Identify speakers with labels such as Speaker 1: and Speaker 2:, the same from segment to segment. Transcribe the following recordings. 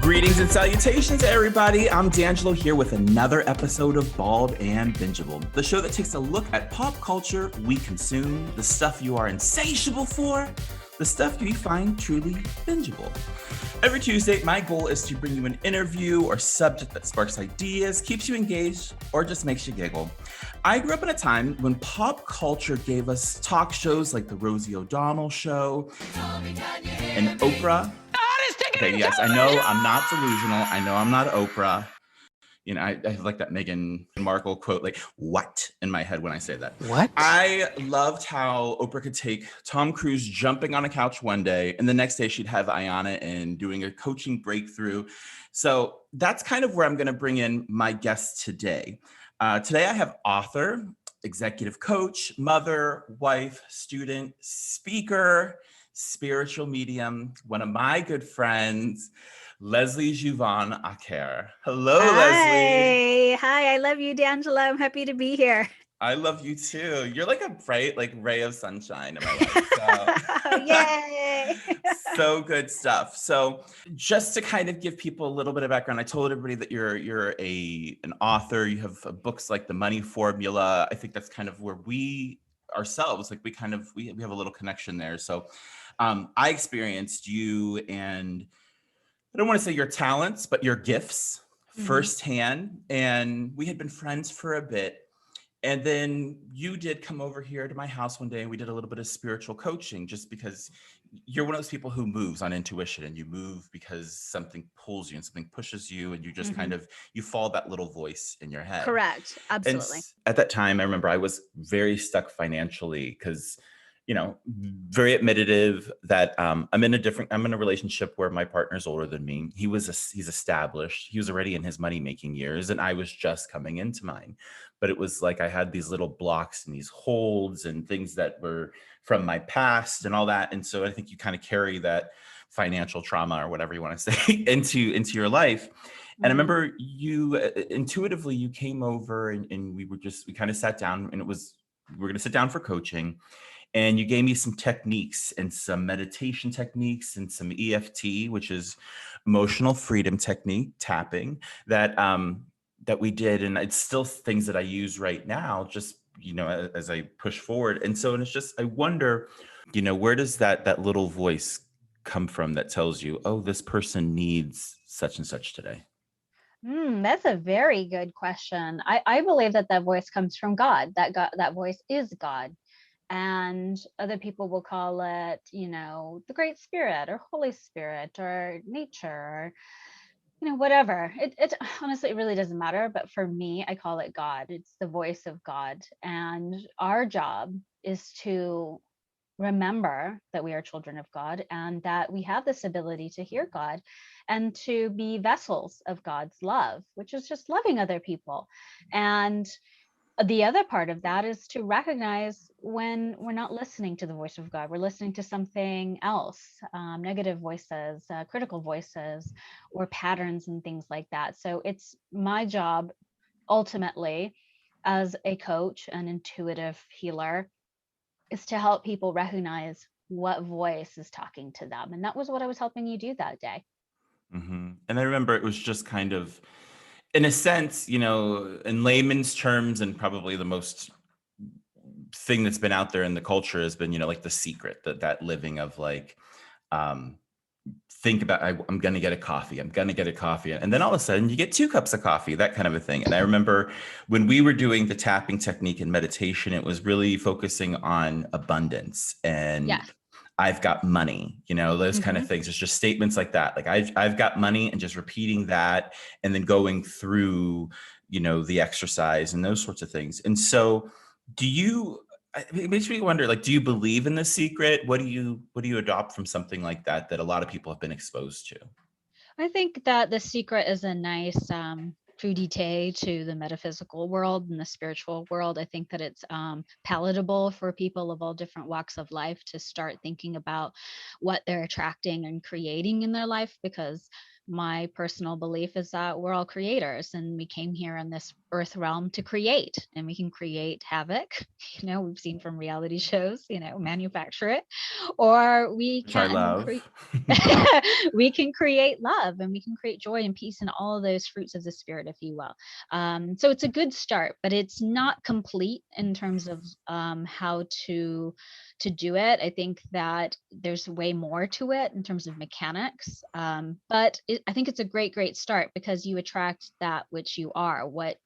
Speaker 1: Greetings and salutations, everybody. I'm Dangilo here with another episode of Bald and Bingeable, the show that takes a look at pop culture we consume, the stuff you are insatiable for, the stuff you find truly bingeable. Every Tuesday, my goal is to bring you an interview or subject that sparks ideas, keeps you engaged, or just makes you giggle. I grew up in a time when pop culture gave us talk shows like The Rosie O'Donnell Show and Oprah. Okay, yes, I know I'm not delusional. I know I'm not Oprah. You know, I have like that Meghan Markle quote, like, what, in my head when I say that.
Speaker 2: What?
Speaker 1: I loved how Oprah could take Tom Cruise jumping on a couch one day, and the next day she'd have Ayanna in doing a coaching breakthrough. So that's kind of where I'm going to bring in my guest today. Today I have author, executive coach, mother, wife, student, speaker, spiritual medium, one of my good friends, Leslie Juvin-Acker. Hello, Leslie.
Speaker 3: Hi, I love you, Dangilo. I'm happy to be here.
Speaker 1: I love you too. You're like a bright, like ray of sunshine in my life. So.
Speaker 3: Yay!
Speaker 1: So good stuff. So just to kind of give people a little bit of background, I told everybody that you're an author. You have books like The Money Formula. I think that's kind of where we ourselves, like we have a little connection there. So I experienced you and I don't want to say your talents, but your gifts firsthand. And we had been friends for a bit. And then you did come over here to my house one day and we did a little bit of spiritual coaching just because you're one of those people who moves on intuition and you move because something pulls you and something pushes you and you just kind of, you follow that little voice in your head.
Speaker 3: Correct. Absolutely.
Speaker 1: And at that time, I remember I was very stuck financially because, you know, very admitative that I'm in a relationship where my partner's older than me. He's established. He was already in his money-making years and I was just coming into mine. But it was like I had these little blocks and these holds and things that were from my past and all that. And so I think you kind of carry that financial trauma or whatever you want to say into your life. And I remember you intuitively, you came over and we kind of sat down and we were going to sit down for coaching. And you gave me some techniques and some meditation techniques and some EFT, which is emotional freedom technique, tapping that we did. And it's still things that I use right now, just, you know, as I push forward. And so, and it's just, I wonder, you know, where does that little voice come from that tells you, oh, this person needs such and such today?
Speaker 3: That's a very good question. I believe that voice comes from God, that voice is God. And other people will call it, you know, the Great Spirit or Holy Spirit or nature or, you know, whatever. It honestly, it really doesn't matter. But for me, I call it God. It's the voice of God. And our job is to remember that we are children of God and that we have this ability to hear God and to be vessels of God's love, which is just loving other people. And the other part of that is to recognize when we're not listening to the voice of God, we're listening to something else, negative voices, critical voices, or patterns and things like that. So it's my job ultimately as a coach, an intuitive healer, is to help people recognize what voice is talking to them. And that was what I was helping you do that day.
Speaker 1: And I remember it was just kind of, in a sense, you know, in layman's terms, and probably the most thing that's been out there in the culture has been, you know, like The Secret, that living of like, think about, I'm going to get a coffee. And then all of a sudden you get 2 cups of coffee, that kind of a thing. And I remember when we were doing the tapping technique and meditation, it was really focusing on abundance and I've got money, you know, those kind of things. It's just statements like that. Like I've got money and just repeating that and then going through, you know, the exercise and those sorts of things. And so it makes me wonder, like, do you believe in The Secret? What do you adopt from something like that a lot of people have been exposed to?
Speaker 3: I think that The Secret is a nice crudité to the metaphysical world and the spiritual world. I think that it's palatable for people of all different walks of life to start thinking about what they're attracting and creating in their life, because my personal belief is that we're all creators and we came here in this earth realm to create, and we can create havoc. We've seen from reality shows, manufacture it, or we
Speaker 1: Which I
Speaker 3: can
Speaker 1: love.
Speaker 3: create. We can create love, and we can create joy and peace and all of those fruits of the spirit, if you will. So it's a good start, but it's not complete in terms of how to do it. I think that there's way more to it in terms of mechanics. But I think it's a great, great start, because you attract that which you are, what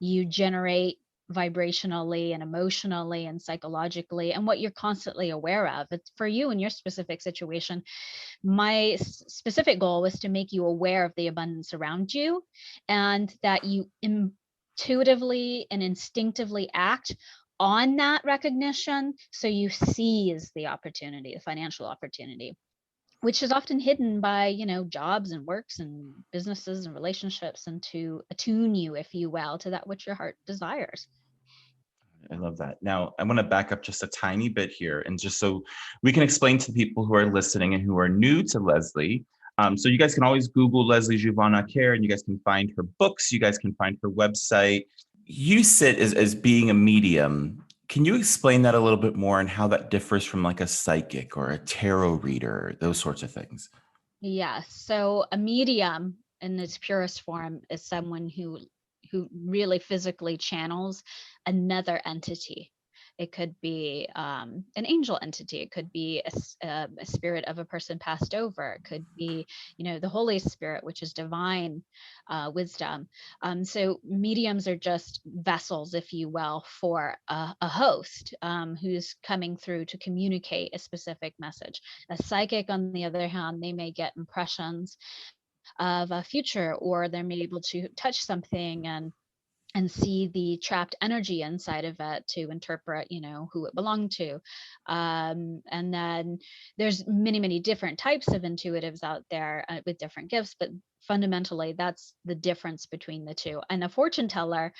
Speaker 3: you generate vibrationally and emotionally and psychologically, and what you're constantly aware of. It's for you in your specific situation. My specific goal was to make you aware of the abundance around you, and that you intuitively and instinctively act on that recognition, so you seize the opportunity, the financial opportunity, which is often hidden by, jobs and works and businesses and relationships, and to attune you, if you will, to that which your heart desires.
Speaker 1: I love that. Now, I want to back up just a tiny bit here, and just so we can explain to the people who are listening and who are new to Leslie. So you guys can always Google Leslie Juvin-Acker, and you guys can find her books. You guys can find her website. You sit as being a medium. Can you explain that a little bit more, and how that differs from like a psychic or a tarot reader, those sorts of things?
Speaker 3: Yes. So a medium in its purest form is someone who really physically channels another entity. It could be an angel entity. It could be a spirit of a person passed over. It could be, the Holy Spirit, which is divine wisdom. So mediums are just vessels, if you will, for a host who's coming through to communicate a specific message. A psychic, on the other hand, they may get impressions of a future, or they may be able to touch something and see the trapped energy inside of it to interpret, who it belonged to. And then there's many, many different types of intuitives out there with different gifts, but fundamentally that's the difference between the two. And a fortune teller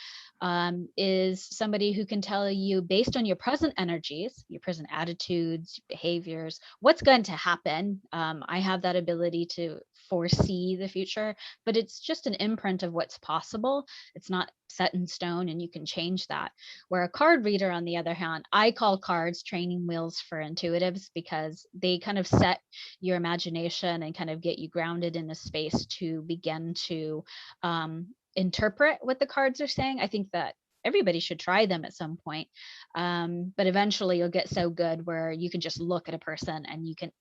Speaker 3: is somebody who can tell you, based on your present energies, your present attitudes, behaviors, what's going to happen. I have that ability to foresee the future, but it's just an imprint of what's possible. It's not set in stone, and you can change that. Where a card reader, on the other hand, I call cards training wheels for intuitives, because they kind of set your imagination and kind of get you grounded in a space to begin to interpret what the cards are saying. I think that everybody should try them at some point. But eventually you'll get so good where you can just look at a person and you can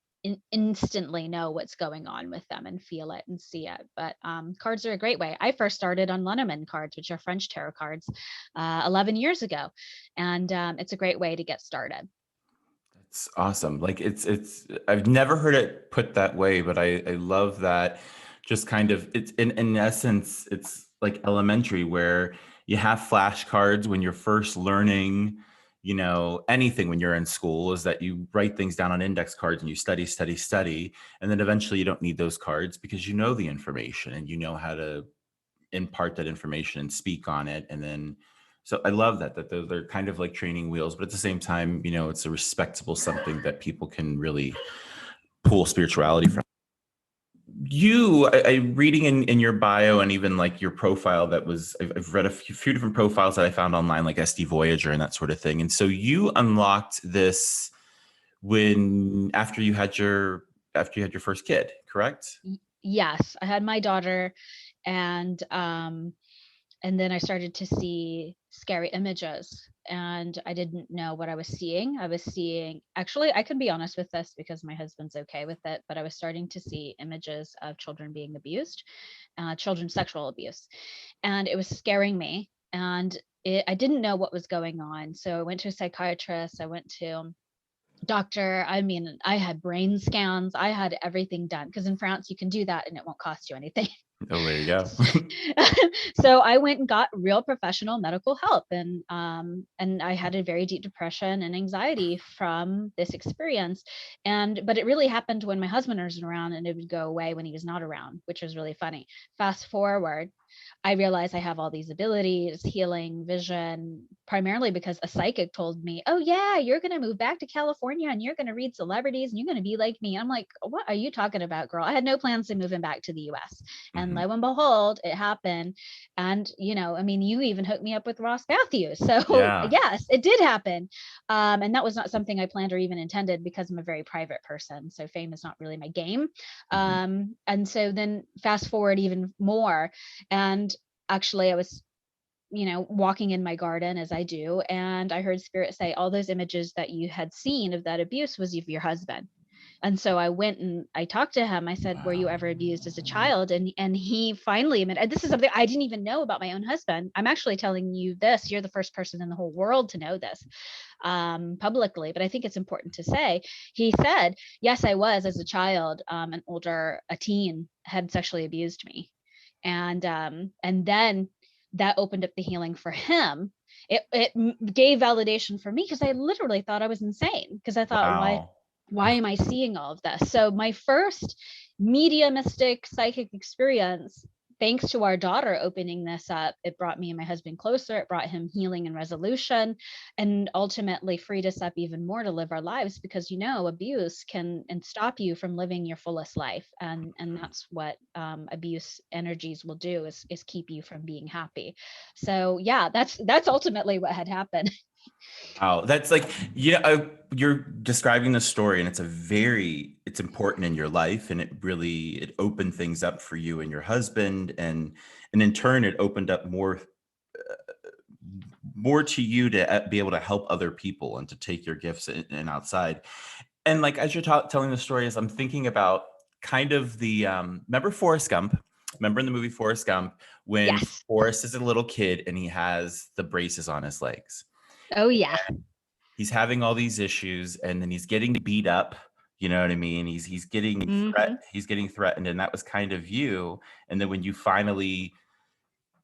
Speaker 3: instantly know what's going on with them and feel it and see it. But cards are a great way. I first started on Lenormand cards, which are French tarot cards, 11 years ago. And it's a great way to get started.
Speaker 1: It's awesome. Like it's I've never heard it put that way, but I love that. Just kind of, it's in essence, it's like elementary, where you have flashcards when you're first learning, anything when you're in school, is that you write things down on index cards and you study, study, study. And then eventually you don't need those cards, because you know the information and you know how to impart that information and speak on it. And then, so I love that they're kind of like training wheels, but at the same time, it's a respectable something that people can really pull spirituality from. I reading in your bio, and even like your profile, I've read a few different profiles that I found online, like SD Voyager and that sort of thing. And so you unlocked this after you had your first kid, correct?
Speaker 3: Yes, I had my daughter, and then I started to see scary images, and I didn't know what I was seeing. I was seeing, actually, I can be honest with this because my husband's okay with it, but I was starting to see images of children being abused, children's sexual abuse, and it was scaring me. And I didn't know what was going on. So I went to a psychiatrist. I went to doctor. I mean, I had brain scans. I had everything done, because in France you can do that and it won't cost you anything.
Speaker 1: Oh, there you go.
Speaker 3: So I went and got real professional medical help, and I had a very deep depression and anxiety from this experience. But it really happened when my husband was around, and it would go away when he was not around, which was really funny. Fast forward, I realized I have all these abilities, healing, vision, primarily because a psychic told me, "Oh yeah, you're going to move back to California and you're going to read celebrities and you're going to be like me." I'm like, "What are you talking about, girl?" I had no plans of moving back to the US. And
Speaker 1: Mhm.
Speaker 3: lo and behold, it happened. And, I mean, you even hooked me up with Ross Matthews. So
Speaker 1: Yeah.
Speaker 3: yes, it did happen. And that was not something I planned or even intended, because I'm a very private person. So fame is not really my game.
Speaker 1: Mhm.
Speaker 3: And so then fast forward even more. And actually, I was, walking in my garden as I do, and I heard Spirit say, all those images that you had seen of that abuse was of your husband. And so I went and I talked to him. I said, "Were you
Speaker 1: Wow.
Speaker 3: ever abused as a child?" And he finally admitted, this is something I didn't even know about my own husband. I'm actually telling you this. You're the first person in the whole world to know this, publicly, but I think it's important to say. He said, "Yes, I was as a child. A teen had sexually abused me." And then that opened up the healing for him. It gave validation for me, because I literally thought I was insane, because I thought,
Speaker 1: Wow.
Speaker 3: why am I seeing all of this? So my first mediumistic psychic experience, thanks to our daughter opening this up, it brought me and my husband closer. It brought him healing and resolution, and ultimately freed us up even more to live our lives, because abuse can and stop you from living your fullest life, and that's what abuse energies will do, is keep you from being happy. So yeah, that's ultimately what had happened.
Speaker 1: Wow, that's like, you're describing the story, and it's important in your life, and it opened things up for you and your husband, and in turn, it opened up more to you to be able to help other people and to take your gifts and outside. And like as you're telling the story, as I'm thinking about kind of remember Forrest Gump? Remember in the movie Forrest Gump when
Speaker 3: Yes.
Speaker 1: Forrest is a little kid and he has the braces on his legs?
Speaker 3: Oh yeah.
Speaker 1: He's having all these issues, and then he's getting beat up. You know what I mean?
Speaker 3: Hmm.
Speaker 1: He's getting threatened, and that was kind of you. And then when you finally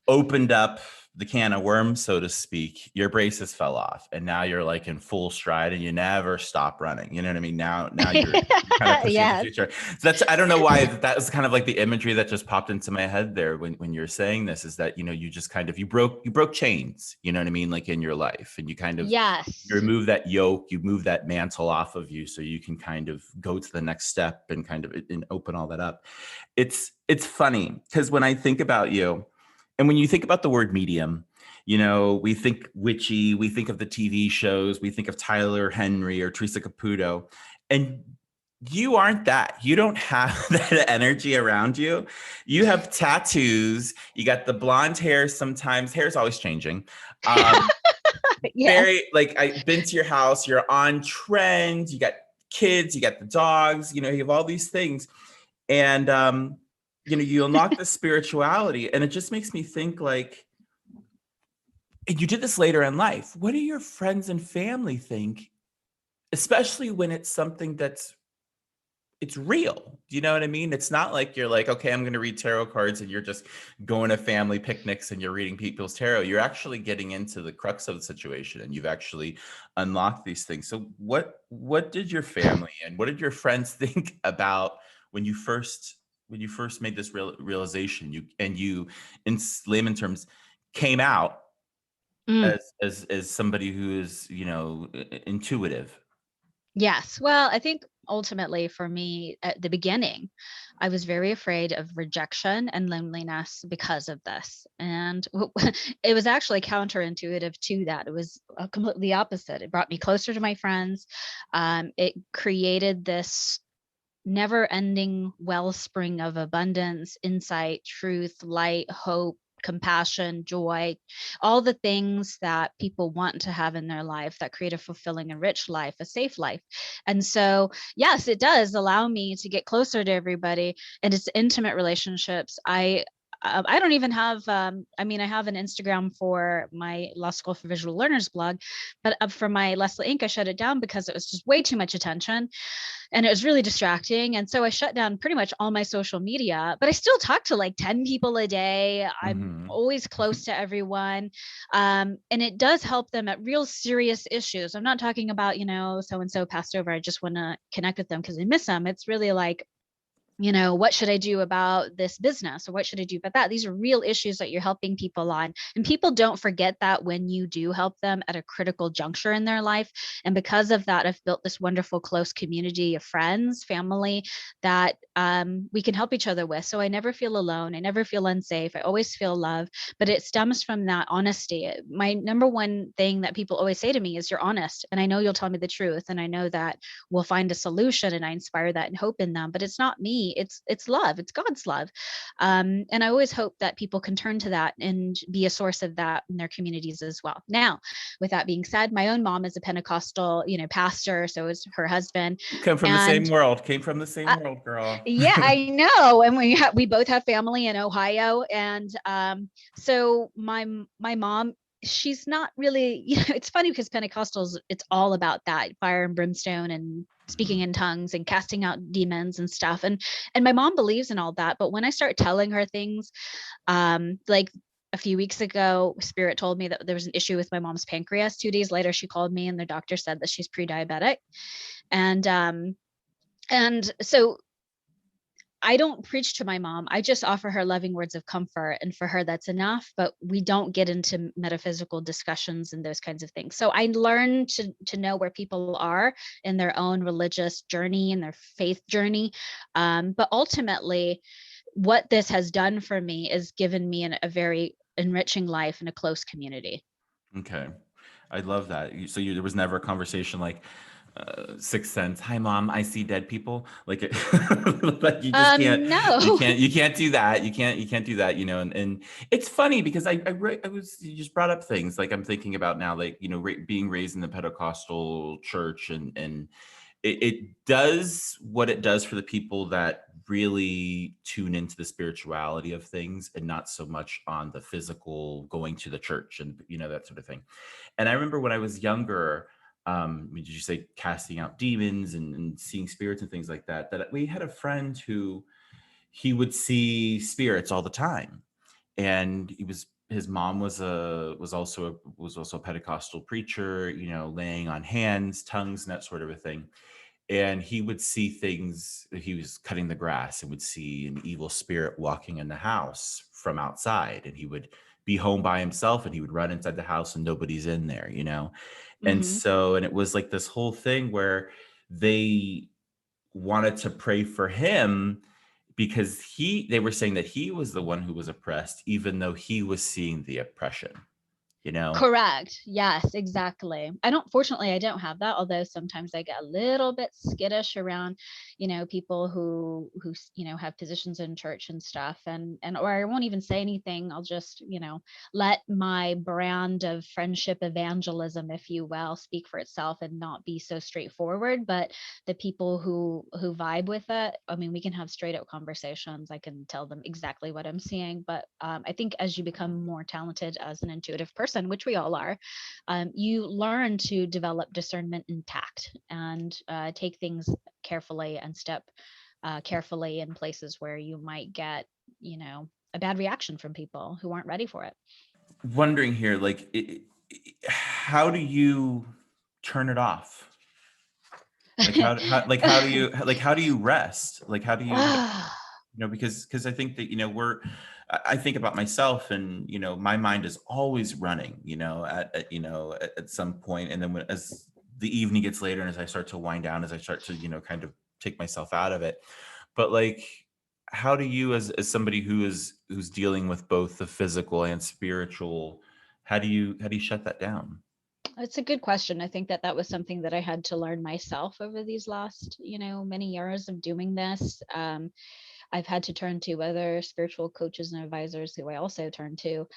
Speaker 1: opened up the can of worms, so to speak, your braces fell off, and now you're like in full stride, and you never stop running. You know what I mean? Now you're kind of pushing into the
Speaker 3: Yes.
Speaker 1: future. So that's, I don't know why that was kind of like the imagery that just popped into my head there when you're saying this, is that you just kind of you broke chains. You know what I mean? Like in your life, and you
Speaker 3: Yes.
Speaker 1: remove that yoke, you move that mantle off of you, so you can kind of go to the next step and kind of and open all that up. It's funny because when I think about you, and when you think about the word medium, we think witchy, we think of the TV shows, we think of Tyler Henry or Teresa Caputo, and you aren't that. You don't have that energy around you. You have tattoos. You got the blonde hair. Sometimes hair's always changing. Um,
Speaker 3: Yes.
Speaker 1: very like I've been to your house. You're on trend. You got kids. You got the dogs. You have all these things, and you unlock the spirituality, and it just makes me think like, and you did this later in life. What do your friends and family think, especially when it's something it's real? Do you know what I mean? It's not like you're like, okay, I'm going to read tarot cards, and you're just going to family picnics and you're reading people's tarot. You're actually getting into the crux of the situation, and you've actually unlocked these things. So what did your family and what did your friends think about when you first made this realization, you in layman terms came out
Speaker 3: Mm.
Speaker 1: as somebody who is, intuitive?
Speaker 3: Yes. Well, I think ultimately for me at the beginning, I was very afraid of rejection and loneliness because of this. And it was actually counterintuitive to that. It was completely opposite. It brought me closer to my friends. It created this never ending wellspring of abundance, insight, truth, light, hope, compassion, joy, all the things that people want to have in their life that create a fulfilling and rich life, a safe life. And so, yes, it does allow me to get closer to everybody, and it's intimate relationships. I don't even have, I mean, I have an Instagram for my Law School for Visual Learners blog, but for my Leslie Inc., I shut it down because it was just way too much attention and it was really distracting. And so I shut down pretty much all my social media, but I still talk to like 10 people a day. I'm
Speaker 1: Mm-hmm.
Speaker 3: always close to everyone. And it does help them at real serious issues. I'm not talking about, so and so passed over, I just want to connect with them because I miss them. It's really like, what should I do about this business, or what should I do about that? These are real issues that you're helping people on. And people don't forget that when you do help them at a critical juncture in their life. And because of that, I've built this wonderful, close community of friends, family that we can help each other with. So I never feel alone. I never feel unsafe. I always feel love, but it stems from that honesty. My number one thing that people always say to me is, you're honest. And I know you'll tell me the truth. And I know that we'll find a solution, and I inspire that and hope in them, but it's not me. It's love. It's God's love. And I always hope that people can turn to that and be a source of that in their communities as well. Now, with that being said, my own mom is a Pentecostal, pastor. So is her husband.
Speaker 1: Come from the
Speaker 3: And
Speaker 1: same world. Came from the same
Speaker 3: uh,
Speaker 1: world, girl.
Speaker 3: yeah, I know. And we both have family in Ohio. And so my mom, she's not really, it's funny because Pentecostals, it's all about that fire and brimstone and speaking in tongues and casting out demons and stuff. And my mom believes in all that. But when I start telling her things, like a few weeks ago, Spirit told me that there was an issue with my mom's pancreas. 2 days later, she called me and the doctor said that she's pre-diabetic. And so I don't preach to my mom. I just offer her loving words of comfort. And for her, that's enough. But we don't get into metaphysical discussions and those kinds of things. So I learned to know where people are in their own religious journey and their faith journey. But ultimately, what this has done for me is given me a very enriching life and a close community.
Speaker 1: Okay. I love that. So there was never a conversation like Sixth Sense. Hi, mom. I see dead people. Like, like you just can't,
Speaker 3: No.
Speaker 1: you can't do that. You can't do that. And it's funny because you just brought up things like I'm thinking about now, like, being raised in the Pentecostal church and it does what it does for the people that really tune into the spirituality of things and not so much on the physical going to the church and that sort of thing. And I remember when I was younger, did you say casting out demons and seeing spirits and things like that, that we had a friend who he would see spirits all the time. And his mom was also a Pentecostal preacher, laying on hands, tongues, and that sort of a thing. And he would see things. He was cutting the grass and would see an evil spirit walking in the house from outside, and he would be home by himself and he would run inside the house and nobody's in there.
Speaker 3: Hmm.
Speaker 1: And it was like this whole thing where they wanted to pray for him because they were saying that he was the one who was oppressed, even though he was seeing the oppression.
Speaker 3: Correct. Yes, exactly. Fortunately, I don't have that, although sometimes I get a little bit skittish around, people who, have positions in church and stuff, or I won't even say anything. I'll just, let my brand of friendship evangelism, if you will, speak for itself and not be so straightforward. But the people who vibe with it, I mean, we can have straight up conversations. I can tell them exactly what I'm seeing. But I think as you become more talented as an intuitive person, which we all are, you learn to develop discernment and tact and take things carefully and step carefully in places where you might get, a bad reaction from people who aren't ready for it.
Speaker 1: Wondering here, like, how do you turn it off? Like how do you rest? Like how do you because I think that I think about myself and my mind is always running at some point, and then as the evening gets later and as I start to wind down, as I start to kind of take myself out of it. But like, how do you, as somebody who's dealing with both the physical and spiritual, how do you shut that down?
Speaker 3: It's a good question. I think that was something that I had to learn myself over these last, many years of doing this. I've had to turn to other spiritual coaches and advisors who I also turn to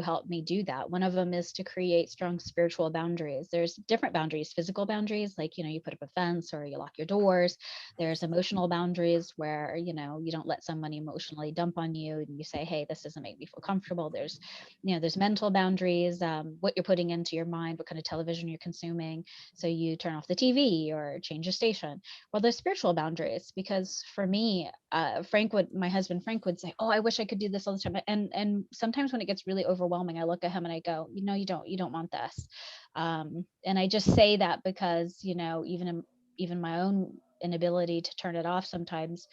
Speaker 3: help me do that. One of them is to create strong spiritual boundaries. There's different boundaries, physical boundaries, like, you put up a fence or you lock your doors. There's emotional boundaries where, you don't let someone emotionally dump on you and you say, hey, this doesn't make me feel comfortable. There's mental boundaries, what you're putting into your mind, what kind of television you're consuming. So you turn off the TV or change your station. Well, there's spiritual boundaries, because for me, my husband Frank would say, oh, I wish I could do this all the time. And sometimes when it gets really overwhelming, I look at him and I go, you don't want this. And I just say that because, even my own inability to turn it off sometimes,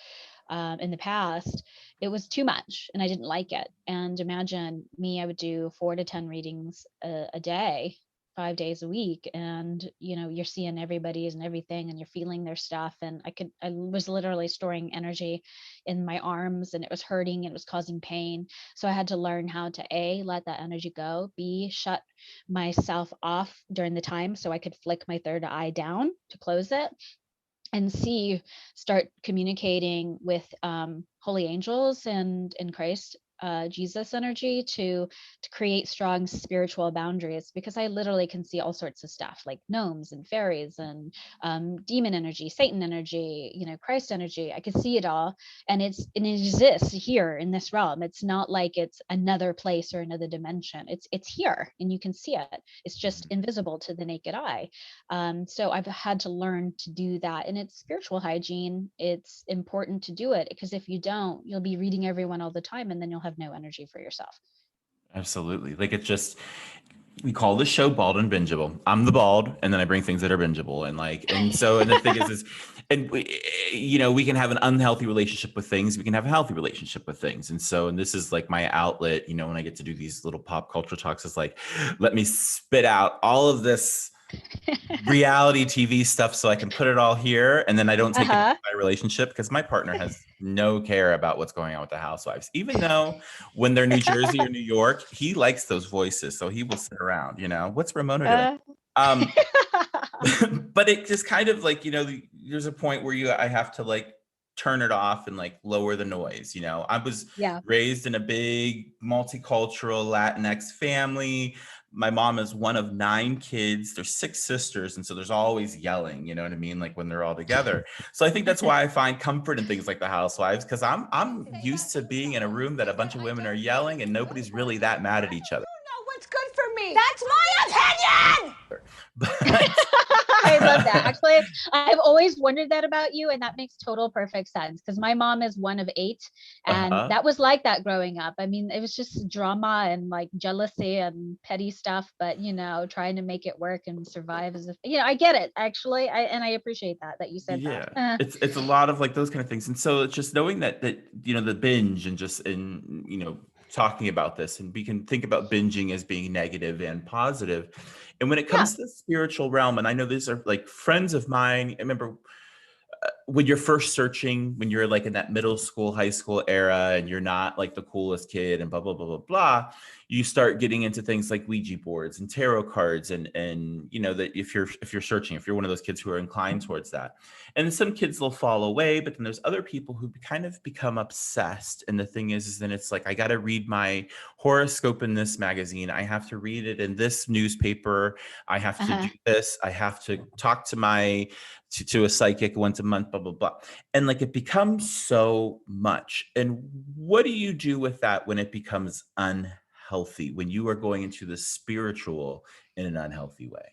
Speaker 3: in the past, it was too much and I didn't like it. And imagine me, I would do 4 to 10 readings a day, 5 days a week. And, you're seeing everybody's and everything and you're feeling their stuff. And I was literally storing energy in my arms and it was hurting and it was causing pain. So I had to learn how to let that energy go, B, shut myself off during the time so I could flick my third eye down to close it, and C, start communicating with holy angels and in Christ, Jesus energy, to create strong spiritual boundaries, because I literally can see all sorts of stuff like gnomes and fairies and demon energy, Satan energy, Christ energy. I can see it all, and it exists here in this realm. It's not like it's another place or another dimension. It's here and you can see it. It's just invisible to the naked eye. So I've had to learn to do that, and it's spiritual hygiene. It's important to do it, because if you don't, you'll be reading everyone all the time and then you'll have no energy for yourself.
Speaker 1: Absolutely. Like it's just, we call this show Bald and Bingeable. I'm the bald, and then I bring things that are bingeable. And the thing is, and we can have an unhealthy relationship with things. We can have a healthy relationship with things. And this is like my outlet, when I get to do these little pop culture talks, it's like, let me spit out all of this reality TV stuff so I can put it all here, and then I don't take it into my relationship, because my partner has no care about what's going on with the housewives, even though when they're New Jersey or New York, he likes those voices, so he will sit around, what's Ramona doing? But it just kind of like, there's a point where I have to like turn it off and like lower the noise. I was raised in a big multicultural Latinx family. My mom is one of 9 kids. There's 6 sisters. And so there's always yelling, you know what I mean? Like when they're all together. So I think that's why I find comfort in things like The Housewives, because I'm used to being in a room that a bunch of women are yelling and nobody's really that mad at each other.
Speaker 2: Know what's good for me. That's my opinion.
Speaker 1: But
Speaker 3: I love that. Actually, I've always wondered that about you, and that makes total perfect sense, because my mom is one of 8, and that was like that growing up. I mean, it was just drama and like jealousy and petty stuff, but trying to make it work and survive as I get it, actually. I appreciate that you said that.
Speaker 1: It's a lot of like those kind of things. And so it's just knowing that the binge, and just talking about this, and we can think about binging as being negative and positive. And when it comes to the spiritual realm, and I know these are like friends of mine, I remember when you're first searching, when you're like in that middle school, high school era, and you're not like the coolest kid and blah, blah, blah, blah, blah, you start getting into things like Ouija boards and tarot cards. And that if you're searching, if you're one of those kids who are inclined towards that, and some kids will fall away, but then there's other people who kind of become obsessed. And the thing is then it's like, I got to read my horoscope in this magazine. I have to read it in this newspaper. I have to do this. I have to talk to a psychic once a month, blah, blah, blah. And like, it becomes so much. And what do you do with that when it becomes unhealthy, when you are going into the spiritual in an unhealthy way?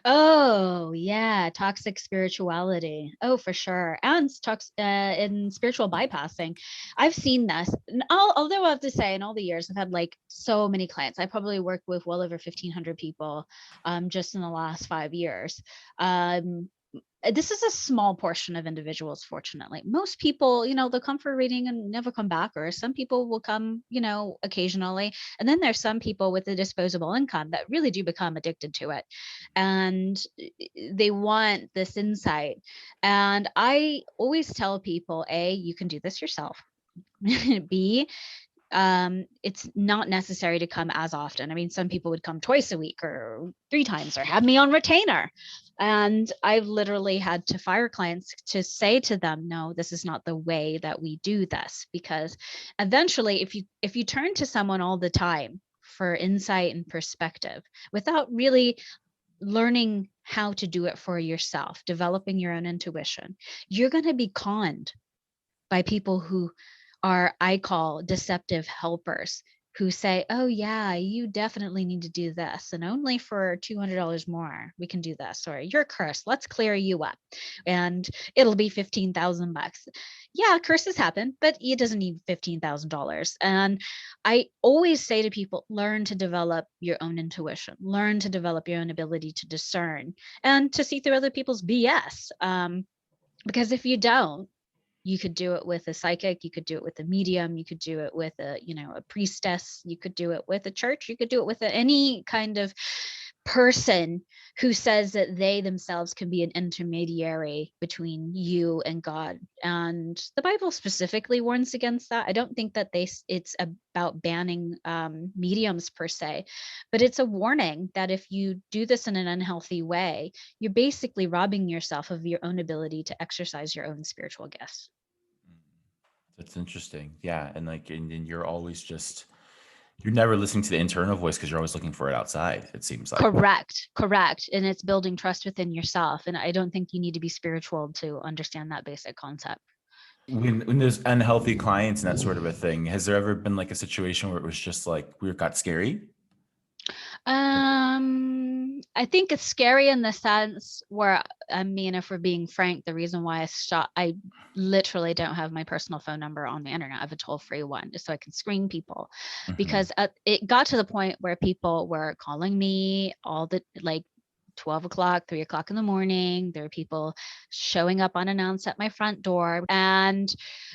Speaker 3: Oh, yeah. Toxic spirituality. Oh, for sure. And in spiritual bypassing. I've seen this. Although I have to say, in all the years, I've had like so many clients. I probably worked with well over 1,500 people just in the last 5 years. This is a small portion of individuals, fortunately. Most people, they'll come for a reading and never come back, or some people will come, occasionally. And then there's some people with a disposable income that really do become addicted to it. And they want this insight. And I always tell people, A, you can do this yourself. B, it's not necessary to come as often. I mean, some people would come twice a week or 3 times or have me on retainer. And I've literally had to fire clients to say to them, no, this is not the way that we do this. Because eventually, if you turn to someone all the time for insight and perspective without really learning how to do it for yourself, developing your own intuition, you're going to be conned by people who are, I call, deceptive helpers, who say, oh yeah, you definitely need to do this, and only for $200 more we can do this, or you're cursed, let's clear you up and it'll be 15,000 bucks. Yeah, curses happen, but it doesn't need $15,000. And I always say to people, learn to develop your own intuition, learn to develop your own ability to discern and to see through other people's BS. Because if you don't, you could do it with a psychic, you could do it with a medium, you could do it with a, a priestess, you could do it with a church, you could do it with any kind of person who says that they themselves can be an intermediary between you and God. And the Bible specifically warns against that. I don't think that it's about banning mediums per se, but it's a warning that if you do this in an unhealthy way, you're basically robbing yourself of your own ability to exercise your own spiritual gifts.
Speaker 1: That's interesting. Yeah. And and you're always you're never listening to the internal voice because you're always looking for it outside, it seems like.
Speaker 3: Correct. And it's building trust within yourself. And I don't think you need to be spiritual to understand that basic concept.
Speaker 1: When there's unhealthy clients and that sort of a thing, has there ever been like a situation where it was just like got scary?
Speaker 3: I think it's scary in the sense where, I mean, if we're being frank, the reason why I literally don't have my personal phone number on the internet. I have a toll-free one just so I can screen people, because it got to the point where people were calling me all the, like, 12 o'clock, 3 o'clock in the morning. There were people showing up unannounced at my front door, and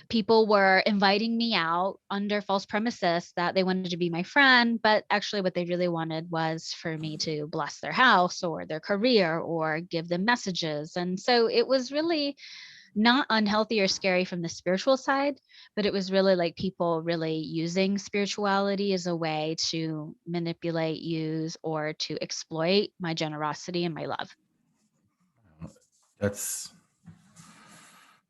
Speaker 3: people were inviting me out under false premises that they wanted to be my friend. But actually, what they really wanted was for me to bless their house or their career or give them messages. And so it was really not unhealthy or scary from the spiritual side, but it was really like people really using spirituality as a way to manipulate, use, or to exploit my generosity and my love.
Speaker 1: That's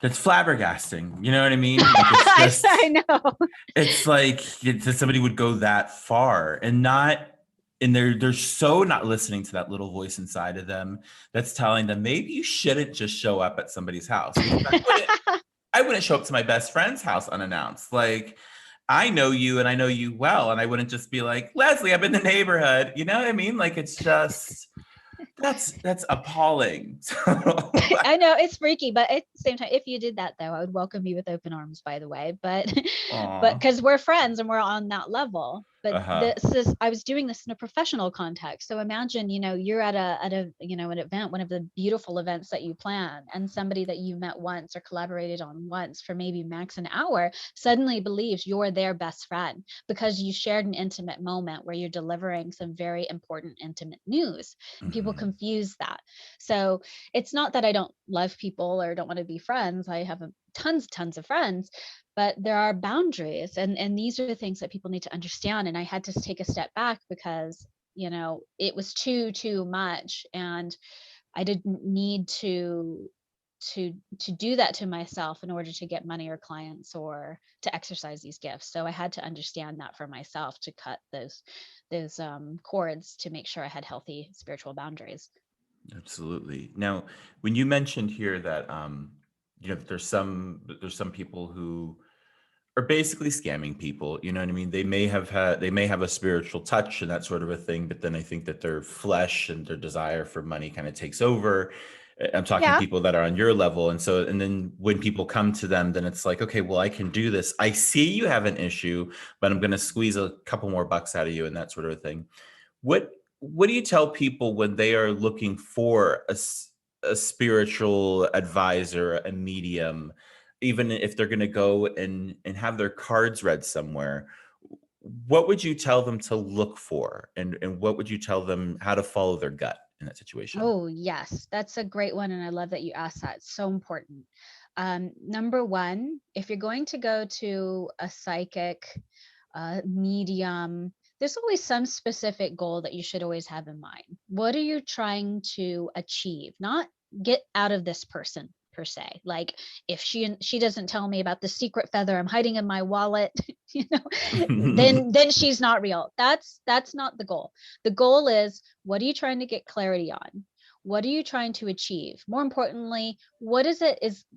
Speaker 1: flabbergasting. You know what I mean? Like, it's just,
Speaker 3: I know.
Speaker 1: It's like somebody would go that far and they're so not listening to that little voice inside of them that's telling them maybe you shouldn't just show up at somebody's house. I wouldn't show up to my best friend's house unannounced. Like, I know you and I know you well, and I wouldn't just be like, Leslie, I'm in the neighborhood. You know what I mean? Like, it's just that's appalling.
Speaker 3: I know, it's freaky, but at the same time, if you did that though, I would welcome you with open arms, by the way. But because we're friends and we're on that level. But I was doing this in a professional context. So imagine, you're at an event, one of the beautiful events that you plan, and somebody that you met once or collaborated on once for maybe max an hour suddenly believes you're their best friend because you shared an intimate moment where you're delivering some very important, intimate news. And people confuse that. So it's not that I don't love people or don't want to be friends. I have tons of friends, but there are boundaries, and these are the things that people need to understand. And I had to take a step back because it was too much, and I didn't need to do that to myself in order to get money or clients or to exercise these gifts. So I had to understand that for myself, to cut those cords, to make sure I had healthy spiritual boundaries.
Speaker 1: Absolutely. Now, when you mentioned here that there's some people who are basically scamming people, you know what I mean? They may have a spiritual touch and that sort of a thing, but then I think that their flesh and their desire for money kind of takes over. I'm talking people that are on your level. And then when people come to them, then it's like, okay, well, I can do this. I see you have an issue, but I'm going to squeeze a couple more bucks out of you and that sort of a thing. What do you tell people when they are looking for a spiritual advisor, a medium, even if they're going to go and have their cards read somewhere? What would you tell them to look for, and what would you tell them how to follow their gut in that situation?
Speaker 3: Oh, yes, that's a great one. And I love that you asked that. It's so important. Number one, if you're going to go to a psychic, medium, there's always some specific goal that you should always have in mind. What are you trying to achieve? Not get out of this person per se. Like if she doesn't tell me about the secret feather I'm hiding in my wallet, you know, then she's not real. That's not the goal. The goal is, what are you trying to get clarity on? What are you trying to achieve? More importantly, what is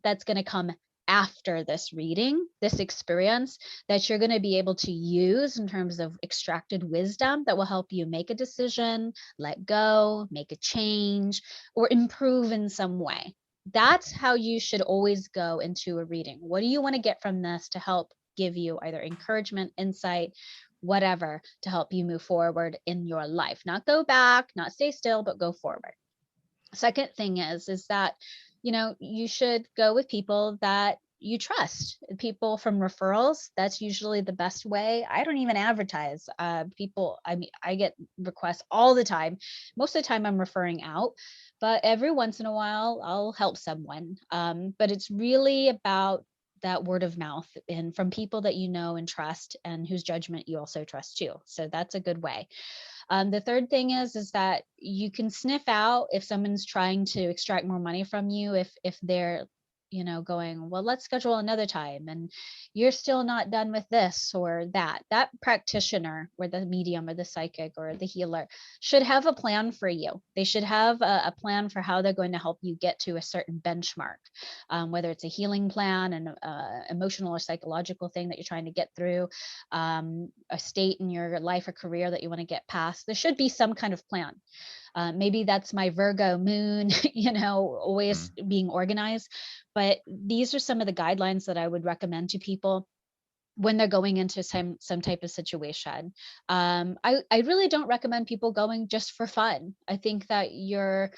Speaker 3: that's going to come after this reading, this experience, that you're going to be able to use in terms of extracted wisdom that will help you make a decision, let go, make a change, or improve in some way. That's how you should always go into a reading. What do you want to get from this to help give you either encouragement, insight, whatever, to help you move forward in your life? Not go back, not stay still, but go forward. Second thing is that, you know, you should go with people that you trust, people from referrals. That's usually the best way. I don't even advertise people. I mean, I get requests all the time. Most of the time I'm referring out, but every once in a while I'll help someone. But it's really about that word of mouth, and from people that you know and trust, and whose judgment you also trust too. So that's a good way. The third thing is that you can sniff out if someone's trying to extract more money from you, if they're, you know, going, well, let's schedule another time, and you're still not done with this or that. That practitioner, or the medium or the psychic or the healer, should have a plan for you. They should have a plan for how they're going to help you get to a certain benchmark, whether it's a healing plan, an emotional or psychological thing that you're trying to get through, a state in your life or career that you want to get past. There should be some kind of plan. Maybe that's my Virgo moon, you know, always being organized. But these are some of the guidelines that I would recommend to people when they're going into some type of situation. I really don't recommend people going just for fun. I think that you're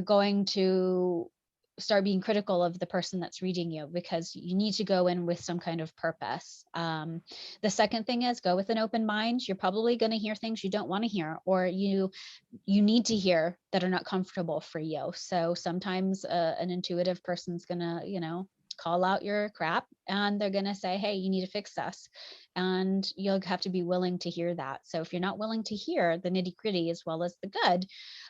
Speaker 3: going to start being critical of the person that's reading you, because you need to go in with some kind of purpose. The second thing is, go with an open mind. You're probably going to hear things you don't want to hear, or you need to hear, that are not comfortable for you. So sometimes an intuitive person's going to, you know, call out your crap, and they're going to say, hey, you need to fix this. And you'll have to be willing to hear that. So if you're not willing to hear the nitty gritty as well as the good,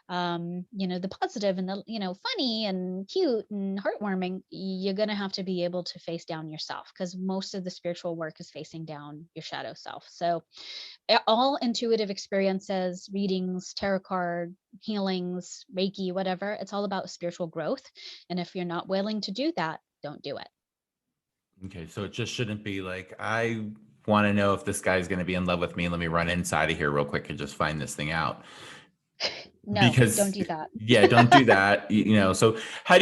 Speaker 3: you know, the positive and the, you know, funny and cute and heartwarming, you're going to have to be able to face down yourself, because most of the spiritual work is facing down your shadow self. So all intuitive experiences, readings, tarot card, healings, Reiki, whatever, it's all about spiritual growth. And if you're not willing to do that, don't do it.
Speaker 1: Okay, so it just shouldn't be like, I want to know if this guy's going to be in love with me. Let me run inside of here real quick and just find this thing out.
Speaker 3: No,
Speaker 1: Because
Speaker 3: don't do that.
Speaker 1: yeah, don't do that. You know, so how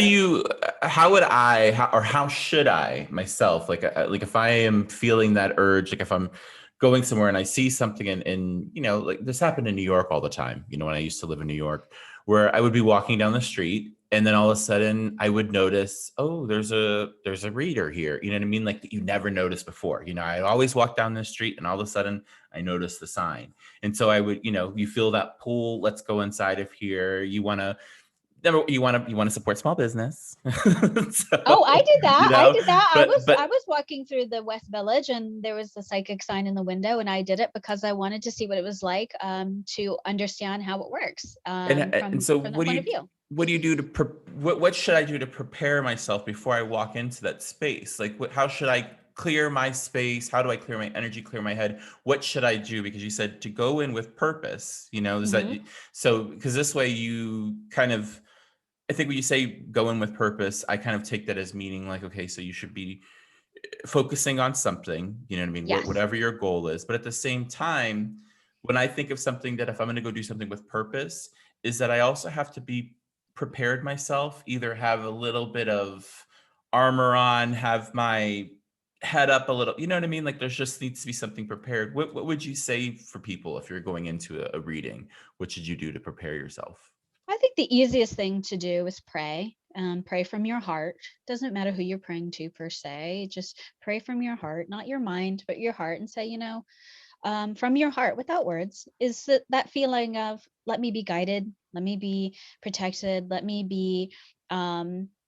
Speaker 1: should I myself, like if I am feeling that urge, like if I'm going somewhere and I see something and you know, like this happened in New York all the time, you know, when I used to live in New York, where I would be walking down the street and then all of a sudden I would notice, oh, there's a reader here. You know what I mean? Like that you never noticed before. You know, I always walk down the street and all of a sudden I noticed the sign. And so I would, you know, you feel that pull, let's go inside of here. You want to support small business. So,
Speaker 3: Oh, I did that.
Speaker 1: you know,
Speaker 3: I did that.
Speaker 1: but
Speaker 3: I was walking through the West Village, and there was a psychic sign in the window, and I did it because I wanted to see what it was like, to understand how it works,
Speaker 1: and so
Speaker 3: from that point of view.
Speaker 1: what do you do what should I do to prepare myself before I walk into that space? Like how should I clear my space? How do I clear my energy, clear my head? What should I do? Because you said to go in with purpose, you know, is that so, because this way you kind of, I think when you say go in with purpose, I kind of take that as meaning like, okay, so you should be focusing on something, you know what I mean?
Speaker 3: Yes.
Speaker 1: Whatever your goal is. But at the same time, when I think of something that if I'm going to go do something with purpose, is that I also have to be prepared myself, either have a little bit of armor on, have my head up a little, you know what I mean? Like there's just needs to be something prepared. What would you say for people if you're going into a reading? What should you do to prepare yourself?
Speaker 3: I think the easiest thing to do is pray. Pray from your heart. Doesn't matter who you're praying to per se. Just pray from your heart, not your mind, but your heart, and say, you know, from your heart, without words, is that feeling of, let me be guided, let me be protected, let me be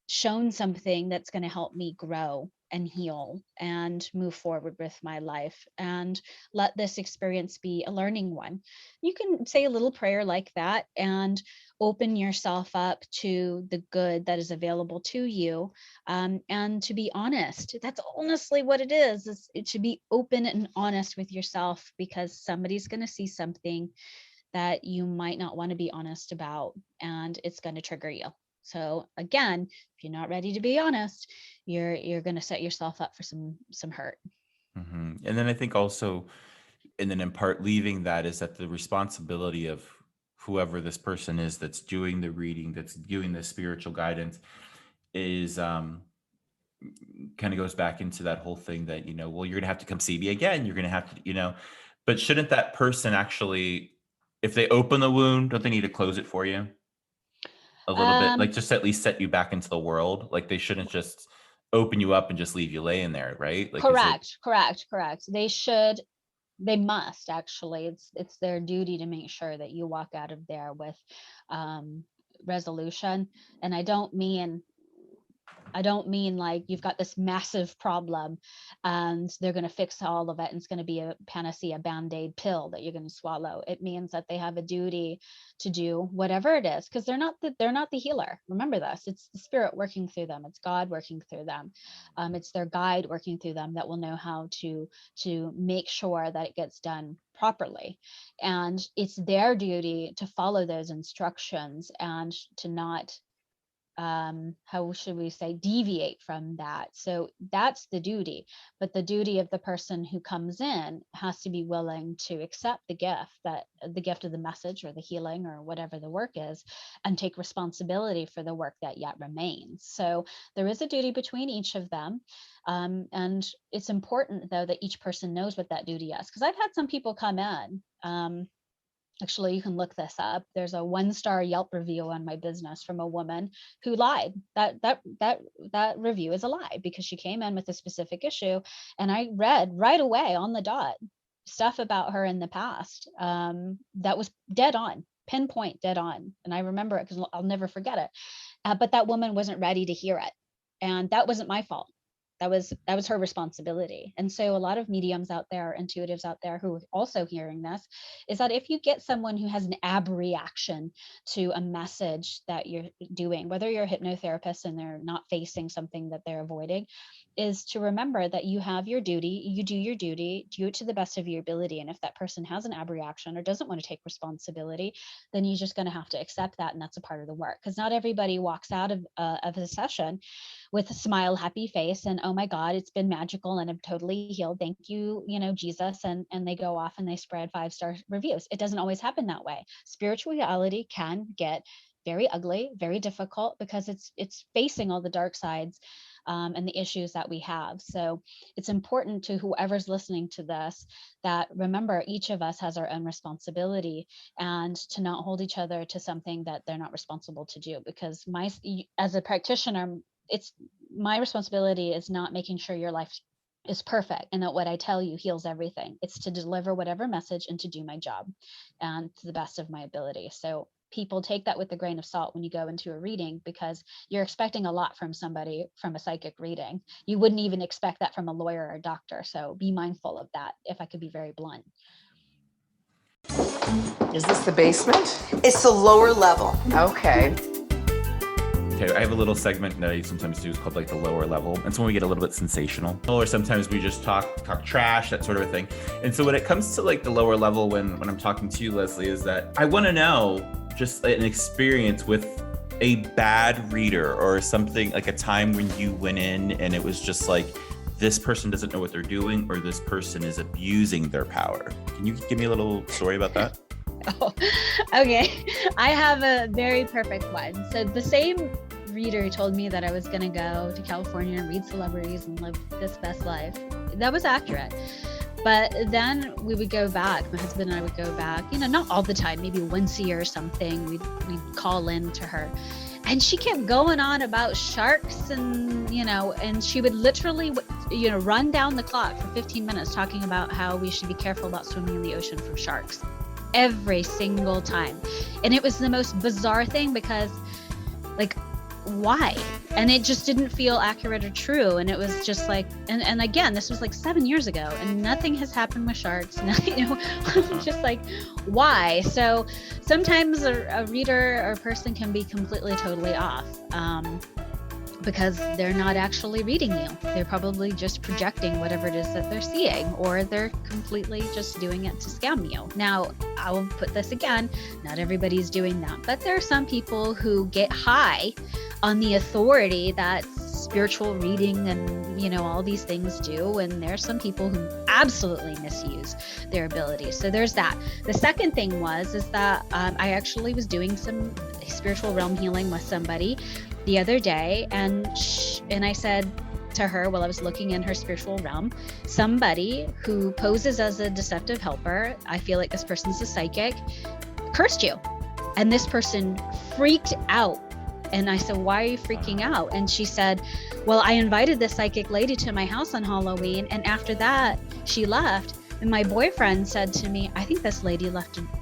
Speaker 3: shown something that's going to help me grow. and heal and move forward with my life and let this experience be a learning one. You can say a little prayer like that and open yourself up to the good that is available to you, and to be honest. That's honestly what it is to be open and honest with yourself, because somebody's going to see something that you might not want to be honest about, and it's going to trigger you. So again, if you're not ready to be honest, you're going to set yourself up for some hurt.
Speaker 1: And then I think also, and then in part leaving that, is that the responsibility of whoever this person is that's doing the reading, that's doing the spiritual guidance, is kind of goes back into that whole thing that, well, you're gonna have to come see me again. You're gonna have to, but shouldn't that person actually, if they open the wound, don't they need to close it for you a little bit? Like, just at least set you back into the world. Like, they shouldn't just open you up and just leave you laying there, right? Like,
Speaker 3: correct. They must actually. It's their duty to make sure that you walk out of there with resolution. And I don't mean like you've got this massive problem and they're going to fix all of it and it's going to be a panacea band-aid pill that you're going to swallow. It means that they have a duty to do whatever it is, because they're not the healer. Remember this, it's the spirit working through them. It's God working through them. It's their guide working through them that will know how to make sure that it gets done properly. And it's their duty to follow those instructions and to not how should we say, deviate from that. So that's the duty. But the duty of the person who comes in has to be willing to accept the gift of the message or the healing or whatever the work is, and take responsibility for the work that yet remains. So there is a duty between each of them. And it's important, though, that each person knows what that duty is. Because I've had some people come in, actually, you can look this up. There's a 1-star Yelp review on my business from a woman who lied. That review is a lie, because she came in with a specific issue, and I read right away on the dot stuff about her in the past that was dead on, pinpoint dead on. And I remember it because I'll never forget it. But that woman wasn't ready to hear it, and that wasn't my fault. That was her responsibility. And so a lot of mediums out there, intuitives out there who are also hearing this, is that if you get someone who has an abreaction to a message that you're doing, whether you're a hypnotherapist and they're not facing something that they're avoiding, is to remember that you have your duty, you do your duty, do it to the best of your ability. And if that person has an abreaction or doesn't want to take responsibility, then you're just going to have to accept that. And that's a part of the work, because not everybody walks out of a session with a smile, happy face, and oh my God, it's been magical and I'm totally healed. Thank you, Jesus. And they go off and they spread 5-star reviews. It doesn't always happen that way. Spirituality can get very ugly, very difficult, because it's facing all the dark sides and the issues that we have. So it's important to whoever's listening to this that remember, each of us has our own responsibility, and to not hold each other to something that they're not responsible to do. Because as a practitioner, it's my responsibility is not making sure your life is perfect and that what I tell you heals everything. It's to deliver whatever message and to do my job and to the best of my ability. So people take that with a grain of salt when you go into a reading, because you're expecting a lot from somebody from a psychic reading. You wouldn't even expect that from a lawyer or a doctor. So be mindful of that, if I could be very blunt.
Speaker 4: Is this the basement?
Speaker 2: It's the lower level.
Speaker 4: Okay.
Speaker 1: Okay, I have a little segment that I sometimes do called like the lower level. And so when we get a little bit sensational, or sometimes we just talk trash, that sort of a thing. And so when it comes to like the lower level, when I'm talking to you, Leslie, is that I want to know just an experience with a bad reader, or something like a time when you went in and it was just like, this person doesn't know what they're doing, or this person is abusing their power. Can you give me a little story about that?
Speaker 3: Oh, okay. I have a very perfect one. So the same reader told me that I was going to go to California and read celebrities and live this best life. That was accurate. But then we would go back, my husband and I would go back, not all the time, maybe once a year or something. We'd call in to her. And she kept going on about sharks and she would literally, run down the clock for 15 minutes talking about how we should be careful about swimming in the ocean from sharks. Every single time. And it was the most bizarre thing, because why? And it just didn't feel accurate or true. And it was just like, and again, this was like 7 years ago, and nothing has happened with sharks. Just like, why? So sometimes a reader or person can be completely, totally off. Because they're not actually reading you. They're probably just projecting whatever it is that they're seeing, or they're completely just doing it to scam you. Now, I will put this again, not everybody's doing that, but there are some people who get high on the authority that spiritual reading and, all these things do. And there's some people who absolutely misuse their abilities. So there's that. The second thing is that I actually was doing some spiritual realm healing with somebody the other day, and I said to her, while I was looking in her spiritual realm, somebody who poses as a deceptive helper, I feel like this person's a psychic, cursed you. And this person freaked out. And I said, why are you freaking out? And she said, well, I invited this psychic lady to my house on Halloween, and after that she left. And my boyfriend said to me, I think this lady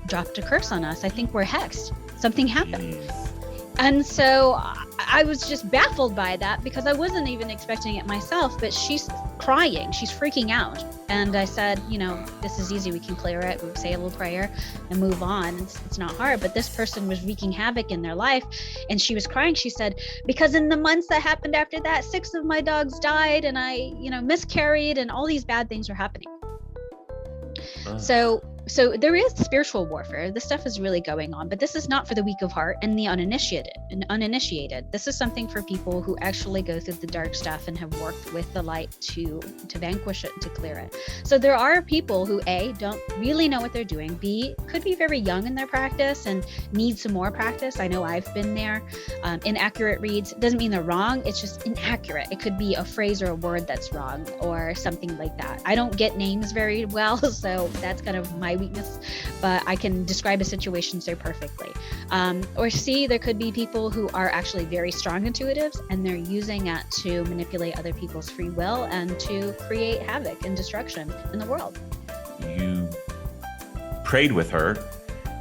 Speaker 3: dropped a curse on us. I think we're hexed. Something happened. And so I was just baffled by that, because I wasn't even expecting it myself, but she's crying, she's freaking out. And I said, this is easy, we can clear it, we say a little prayer and move on. It's not hard. But this person was wreaking havoc in their life, and she was crying. She said, because in the months that happened after that, 6 of my dogs died, and I, miscarried, and all these bad things were happening. So there is spiritual warfare. This stuff is really going on, but this is not for the weak of heart and the uninitiated. This is something for people who actually go through the dark stuff and have worked with the light to vanquish it and to clear it. So there are people who A, don't really know what they're doing, B, could be very young in their practice and need some more practice. I know I've been there. Inaccurate reads doesn't mean they're wrong, it's just inaccurate. It could be a phrase or a word that's wrong or something like that. I don't get names very well, so that's kind of my weakness, but I can describe a situation so perfectly. Or C, there could be people who are actually very strong intuitives, and they're using it to manipulate other people's free will and to create havoc and destruction in the world.
Speaker 1: You prayed with her,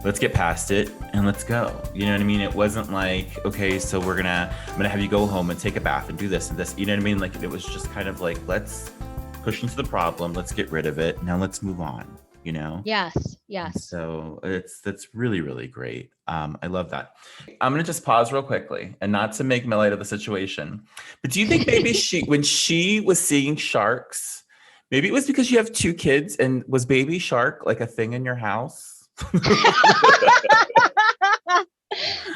Speaker 1: let's get past it and let's go. You know what I mean? It wasn't like, okay, so I'm gonna have you go home and take a bath and do this and this. You know what I mean? Like, it was just kind of like, let's push into the problem, let's get rid of it, now let's move on.
Speaker 3: Yes.
Speaker 1: So that's really, really great. I love that. I'm gonna just pause real quickly, and not to make light of the situation, but do you think maybe when she was seeing sharks, maybe it was because you have 2 kids, and was baby shark like a thing in your house?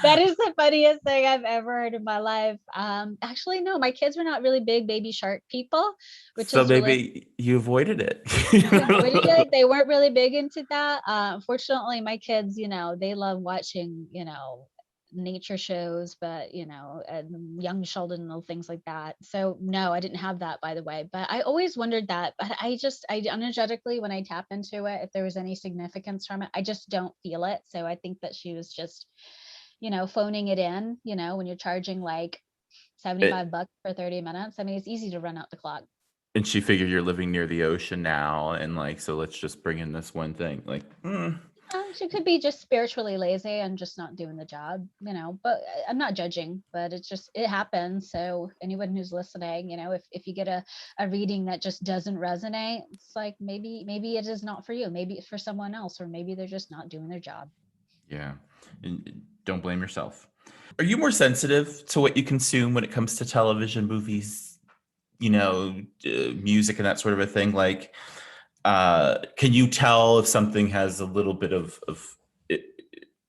Speaker 3: That is the funniest thing I've ever heard in my life. Actually, no, my kids were not really big baby shark people,
Speaker 1: so maybe you avoided it.
Speaker 3: They weren't really big into that. Unfortunately, my kids, they love watching, nature shows, but young Sheldon and things like that. So no, I didn't have that, by the way. But I always wondered that. But I energetically, when I tap into it, if there was any significance from it, I just don't feel it. So I think that she was just phoning it in, when you're charging like $75 for 30 minutes. I mean, it's easy to run out the clock.
Speaker 1: And she figured you're living near the ocean now, and like, so let's just bring in this one thing. Like,
Speaker 3: she could be just spiritually lazy and just not doing the job, but I'm not judging, but it happens. So anyone who's listening, if you get a reading that just doesn't resonate, it's like, maybe it is not for you. Maybe it's for someone else, or maybe they're just not doing their job.
Speaker 1: Yeah. And don't blame yourself. Are you more sensitive to what you consume when it comes to television, movies, music and that sort of a thing? Like, can you tell if something has a little bit of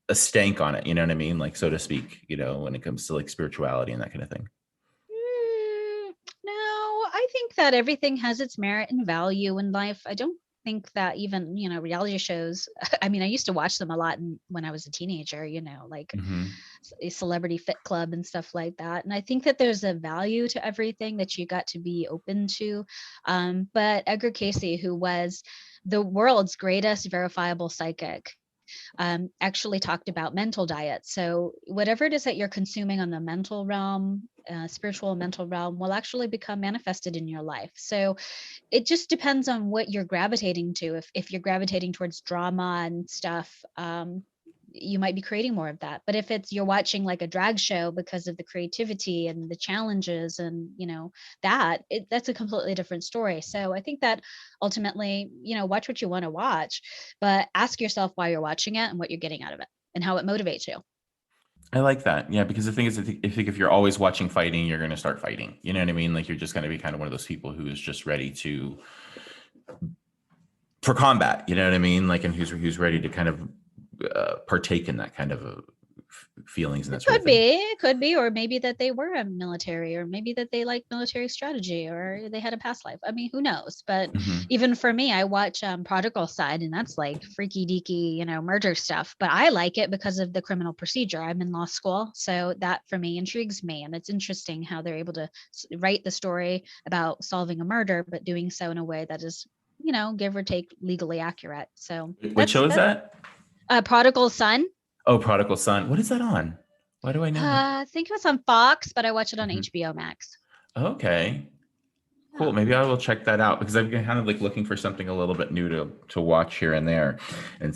Speaker 1: a stank on it, you know what I mean? Like, so to speak, when it comes to like spirituality and that kind of thing?
Speaker 3: No, I think that everything has its merit and value in life. I don't think that even, reality shows, I mean, I used to watch them a lot when I was a teenager, like a Celebrity Fit Club and stuff like that. And I think that there's a value to everything that you got to be open to. But Edgar Cayce, who was the world's greatest verifiable psychic, actually talked about mental diet. So whatever it is that you're consuming on the mental realm, spiritual mental realm, will actually become manifested in your life. So it just depends on what you're gravitating to. If you're gravitating towards drama and stuff, you might be creating more of that. But if it's you're watching like a drag show because of the creativity and the challenges and that's a completely different story. So I think that ultimately, watch what you want to watch, but ask yourself why you're watching it and what you're getting out of it and how it motivates you.
Speaker 1: I like that. Yeah, because the thing is, I think if you're always watching fighting, you're going to start fighting. You know what I mean? Like you're just going to be kind of one of those people who is just ready for combat. You know what I mean? Like, and who's ready to kind of partake in that kind of feelings and that sort of thing.
Speaker 3: It could be, or maybe that they were a military, or maybe that they like military strategy, or they had a past life. I mean, who knows? But even for me, I watch Prodigal Son, and that's like freaky deaky, murder stuff. But I like it because of the criminal procedure. I'm in law school, so that for me intrigues me, and it's interesting how they're able to write the story about solving a murder, but doing so in a way that is, give or take, legally accurate. So
Speaker 1: what show is that?
Speaker 3: Prodigal Son.
Speaker 1: Oh, Prodigal Son. What is that on? Why do I know that?
Speaker 3: I think it was on Fox, but I watch it on HBO Max.
Speaker 1: Okay. Cool. Maybe I will check that out because I'm kind of like looking for something a little bit new to watch here and there. And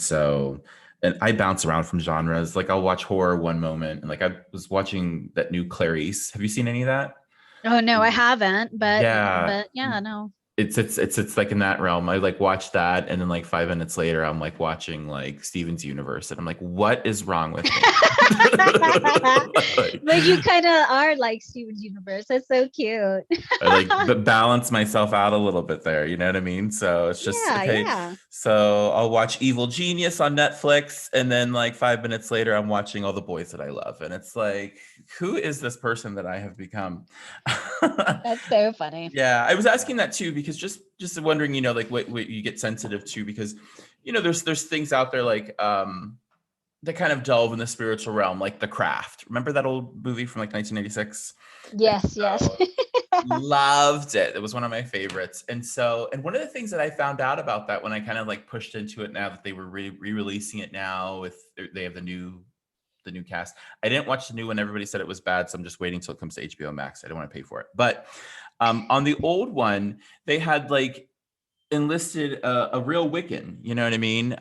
Speaker 1: I bounce around from genres. Like I'll watch horror one moment. And like I was watching that new Clarice. Have you seen any of that?
Speaker 3: Oh no, I haven't. But
Speaker 1: yeah,
Speaker 3: no.
Speaker 1: It's like in that realm. I like watched that, and then like 5 minutes later, I'm like watching like Steven's Universe, and I'm like, what is wrong with me?
Speaker 3: But you kind of are like Steven's Universe. That's so cute.
Speaker 1: but balance myself out a little bit there. You know what I mean? So it's just okay. Yeah. So I'll watch Evil Genius on Netflix, and then like 5 minutes later, I'm watching All the Boys That I Love, and it's like, who is this person that I have become?
Speaker 3: That's so funny.
Speaker 1: Yeah, I was asking that too because just wondering, like what you get sensitive to because, there's things out there like that kind of delve in the spiritual realm, like The Craft. Remember that old movie from like 1986?
Speaker 3: Yes.
Speaker 1: Loved it. It was one of my favorites. And one of the things that I found out about that when I kind of like pushed into it now that they were re-releasing it now they have the new cast. I didn't watch the new one. Everybody said it was bad, so I'm just waiting till it comes to HBO Max. I don't want to pay for it. But on the old one, they had like enlisted a real Wiccan, you know what I mean?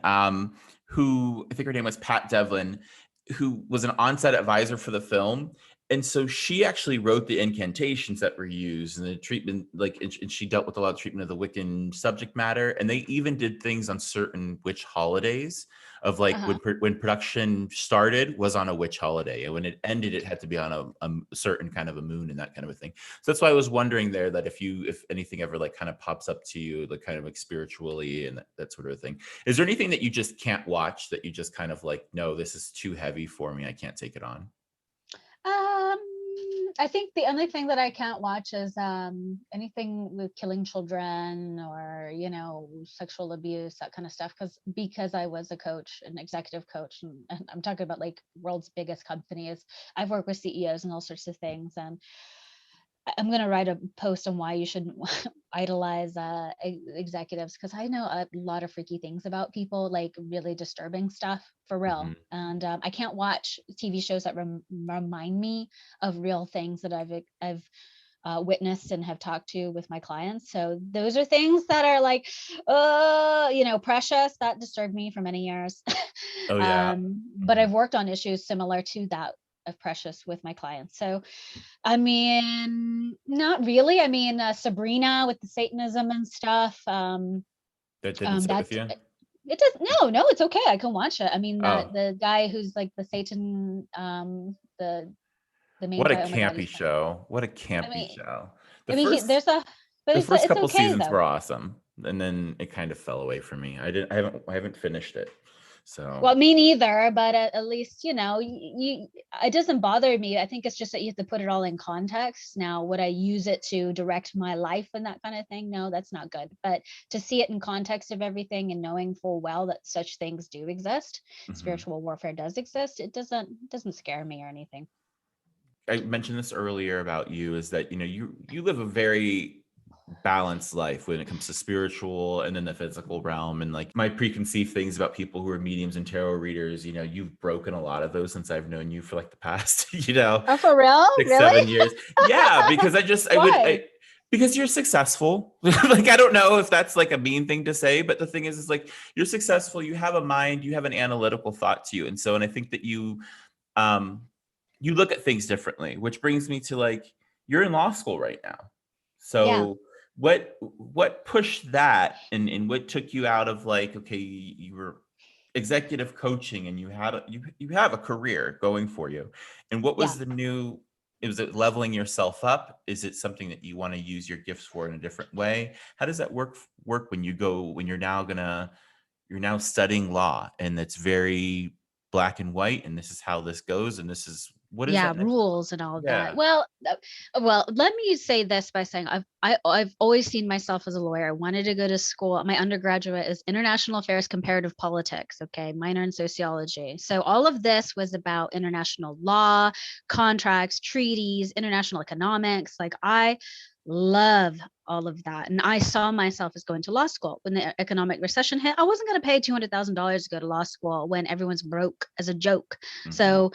Speaker 1: Who I think her name was Pat Devlin, who was an on-set advisor for the film. And so she actually wrote the incantations that were used and the treatment, and she dealt with a lot of treatment of the Wiccan subject matter. And they even did things on certain witch holidays of like when production started was on a witch holiday. And when it ended, it had to be on a certain kind of a moon and that kind of a thing. So that's why I was wondering there that if anything ever like kind of pops up to you, like kind of like spiritually and that sort of thing. Is there anything that you just can't watch that you just kind of like, no, this is too heavy for me. I can't take it on.
Speaker 3: I think the only thing that I can't watch is anything with killing children or sexual abuse, that kind of stuff, because I was a coach, an executive coach, and I'm talking about like world's biggest companies. I've worked with CEOs and all sorts of things, and I'm going to write a post on why you shouldn't idolize executives, because I know a lot of freaky things about people, like really disturbing stuff for real. And I can't watch TV shows that remind me of real things that I've witnessed and have talked to with my clients. So those are things that are like, Precious, that disturbed me for many years.
Speaker 1: Oh yeah.
Speaker 3: But I've worked on issues similar to that of Precious with my clients. So, I mean, not really. I mean, Sabrina with the Satanism and stuff.
Speaker 1: That didn't sit with you?
Speaker 3: It does. No, it's okay. I can watch it. I mean, the guy who's like the Satan, the main
Speaker 1: what
Speaker 3: guy.
Speaker 1: A campy show. What a campy show.
Speaker 3: The
Speaker 1: first couple
Speaker 3: okay,
Speaker 1: seasons
Speaker 3: though.
Speaker 1: were awesome. And then it kind of fell away from me. I haven't finished it. So
Speaker 3: well, me neither, but at least it doesn't bother me. I think it's just that you have to put it all in context. Now, would I use it to direct my life and that kind of thing? No, that's not good. But to see it in context of everything and knowing full well that such things do exist, spiritual warfare does exist, it doesn't scare me or anything.
Speaker 1: I mentioned this earlier about you, is that you live a very balanced life when it comes to spiritual and then the physical realm. And like my preconceived things about people who are mediums and tarot readers, you've broken a lot of those since I've known you for like the past,
Speaker 3: oh, for real?
Speaker 1: 6-7 years. Yeah, because Because you're successful. Like, I don't know if that's like a mean thing to say, but the thing is like, you're successful, you have a mind, you have an analytical thought to you. And so, and I think that you look at things differently, which brings me to like, you're in law school right now.
Speaker 3: Yeah.
Speaker 1: So what pushed that, and what took you out of like, okay, you were executive coaching and you have a career going for you. And what was
Speaker 3: Yeah.
Speaker 1: is it leveling yourself up? Is it something that you want to use your gifts for in a different way? How does that work when you're now studying law, and it's very black and white, and this is how this goes, and this is what is
Speaker 3: Yeah,
Speaker 1: that next?
Speaker 3: rules and all of that.
Speaker 1: Yeah.
Speaker 3: Well, let me say this by saying I've always seen myself as a lawyer. I wanted to go to school. My undergraduate is International Affairs Comparative Politics, okay, minor in sociology. So all of this was about international law, contracts, treaties, international economics. Like I love all of that. And I saw myself as going to law school. When the economic recession hit, I wasn't going to pay $200,000 to go to law school when everyone's broke as a joke.
Speaker 1: Mhm.
Speaker 3: So